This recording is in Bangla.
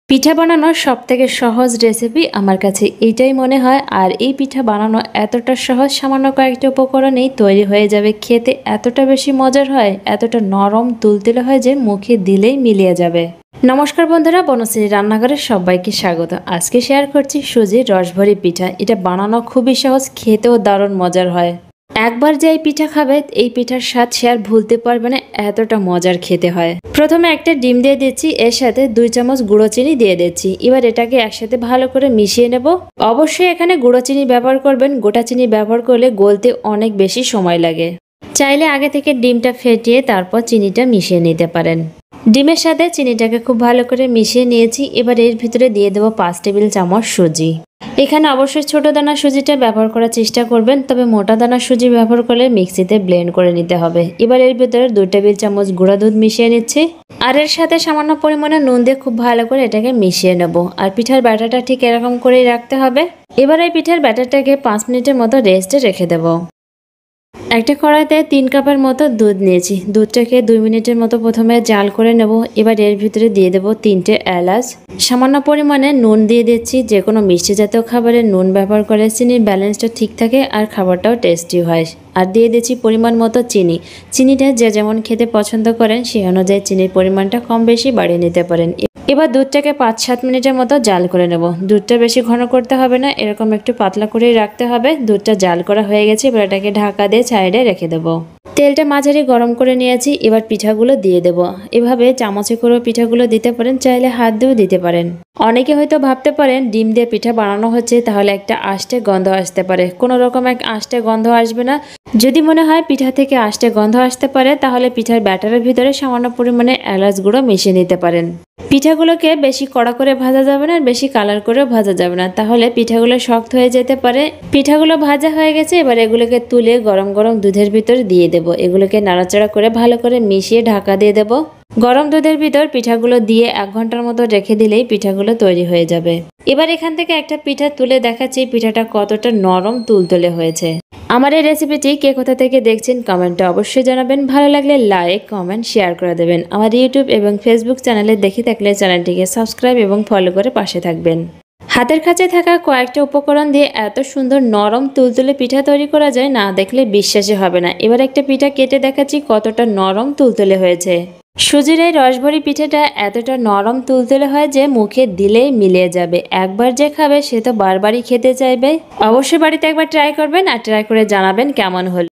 পিঠা বানানোর সবথেকে সহজ রেসিপি আমার কাছে এইটাই মনে হয়। আর এই পিঠা বানানো এতটা সহজ, সামান্য কয়েকটা উপকরণেই তৈরি হয়ে যাবে। খেতে এতটা বেশি মজার হয়, এতটা নরম তুলতুলে হয় যে মুখে দিলেই মিলিয়ে যাবে। নমস্কার বন্ধুরা, বনশ্রী রান্নাঘরে সবাইকে স্বাগত। আজকে শেয়ার করছি সুজির রসভরি পিঠা। এটা বানানো খুবই সহজ, খেতেও দারুণ মজার হয়। একবার যে এই পিঠা খাবে, এই পিঠার স্বাদ সে আর ভুলতে পারবে না, এতটা মজার খেতে হয়। প্রথমে একটা ডিম দিয়ে দিচ্ছি, এর সাথে 2 চামচ গুঁড়ো চিনি দিয়ে দিচ্ছি। এবার এটাকে একসাথে ভালো করে মিশিয়ে নেব। অবশ্যই এখানে গুঁড়ো চিনি ব্যবহার করবেন, গোটা চিনি ব্যবহার করলে গলতে অনেক বেশি সময় লাগে। চাইলে আগে থেকে ডিমটা ফেটিয়ে তারপর চিনিটা মিশিয়ে নিতে পারেন। ডিমের সাথে চিনিটাকে খুব ভালো করে মিশিয়ে নিয়েছি। এবার এর ভিতরে দিয়ে দেবো 5 টেবিল চামচ সুজি। এখানে অবশ্যই ছোট দানা সুজিটা ব্যবহার করার চেষ্টা করবেন, তবে মোটা দানা সুজি ব্যবহার করলে মিক্সিতে ব্লেন্ড করে নিতে হবে। এবার এর ভিতরে 2 টেবিল চামচ গুঁড়া দুধ মিশিয়ে নিচ্ছি। আর এর সাথে সামান্য পরিমাণে নুন দিয়ে খুব ভালো করে এটাকে মিশিয়ে নেব। আর পিঠার ব্যাটারটা ঠিক এরকম করেই রাখতে হবে। এবার এই পিঠার ব্যাটারটাকে 5 মিনিটের মতো রেস্টে রেখে দেব। একটা কড়াইতে 3 কাপের মতো দুধ নিয়েছি। দুধটাকে 2 মিনিটের মতো প্রথমে জাল করে নেব। এবার এর ভিতরে দিয়ে দেব 3টে এলাচ, সামান্য পরিমাণে নুন দিয়ে দিচ্ছি। যে কোনো মিষ্টি জাতীয় খাবারে নুন ব্যবহার করে চিনির ব্যালেন্সটা ঠিক থাকে আর খাবারটাও টেস্টি হয়। আর দিয়ে দিচ্ছি পরিমাণ মতো চিনি। চিনিটা যে যেমন খেতে পছন্দ করেন সেই অনুযায়ী চিনির পরিমাণটা কম বেশি বাড়িয়ে নিতে পারেন। এবার দুধটাকে 5-7 মিনিটের মতো জাল করে নেব। দুধটা বেশি ঘন করতে হবে না, এরকম একটু পাতলা করেই রাখতে হবে। দুধটা জাল করা হয়ে গেছে, এবার এটাকে ঢাকা দিয়ে সাইডে রেখে দেবো। তেলটা মাঝারি গরম করে নিয়েছি। এবার পিঠাগুলো দিয়ে দেব। এভাবে চামচে করে পিঠাগুলো দিতে পারেন, চাইলে হাত দিয়েও দিতে পারেন। অনেকে হয়তো ভাবতে পারেন ডিম দিয়ে পিঠা বানানো হচ্ছে, তাহলে একটা আষ্টে গন্ধ আসতে পারে। কোনো রকম এক আষ্টে গন্ধ আসবে না। যদি মনে হয় পিঠা থেকে আষ্টে গন্ধ আসতে পারে, তাহলে পিঠার ব্যাটারের ভিতরে সামান্য পরিমাণে এলাচ গুঁড়ো মিশিয়ে নিতে পারেন। পিঠাগুলোকে বেশি কড়া করে ভাজা যাবে না, আর বেশি কালার করেও ভাজা যাবে না, তাহলে পিঠাগুলো শক্ত হয়ে যেতে পারে। পিঠাগুলো ভাজা হয়ে গেছে, এবার এগুলোকে তুলে গরম গরম দুধের ভিতর দিয়ে দেব। এগুলোকে নাড়াচাড়া করে ভালো করে মিশিয়ে ঢাকা দিয়ে দেব। গরম দুধের ভিতর পিঠাগুলো দিয়ে 1 ঘন্টার মতো রেখে দিলেই পিঠাগুলো তৈরি হয়ে যাবে। এবার এখান থেকে একটা পিঠা তুলে দেখাচ্ছি পিঠাটা কতটা নরম তুলতুলে হয়েছে। আমার এই রেসিপিটি কে কোথা থেকে দেখছেন কমেন্টে অবশ্যই জানাবেন। ভালো লাগলে লাইক, কমেন্ট, শেয়ার করে দেবেন। আমার ইউটিউব এবং ফেসবুক চ্যানেলে দেখে থাকলে চ্যানেলটিকে সাবস্ক্রাইব এবং ফলো করে পাশে থাকবেন। হাতের কাছে থাকা কয়েকটা উপকরণ দিয়ে এত সুন্দর নরম তুলতুলে পিঠা তৈরি করা যায়, না দেখলে বিশ্বাসই হবে না। এবার একটা পিঠা কেটে দেখাচ্ছি কতটা নরম তুলতুলে হয়েছে। সুজির এই রসভরি পিঠাটা এতটা নরম তুলতুলে হয় যে মুখে দিলেই মিলিয়ে যাবে। একবার যে খাবে সে তো বারবারই খেতে চাইবে। অবশ্যই বাড়িতে একবার ট্রাই করবেন আর ট্রাই করে জানাবেন কেমন হলো।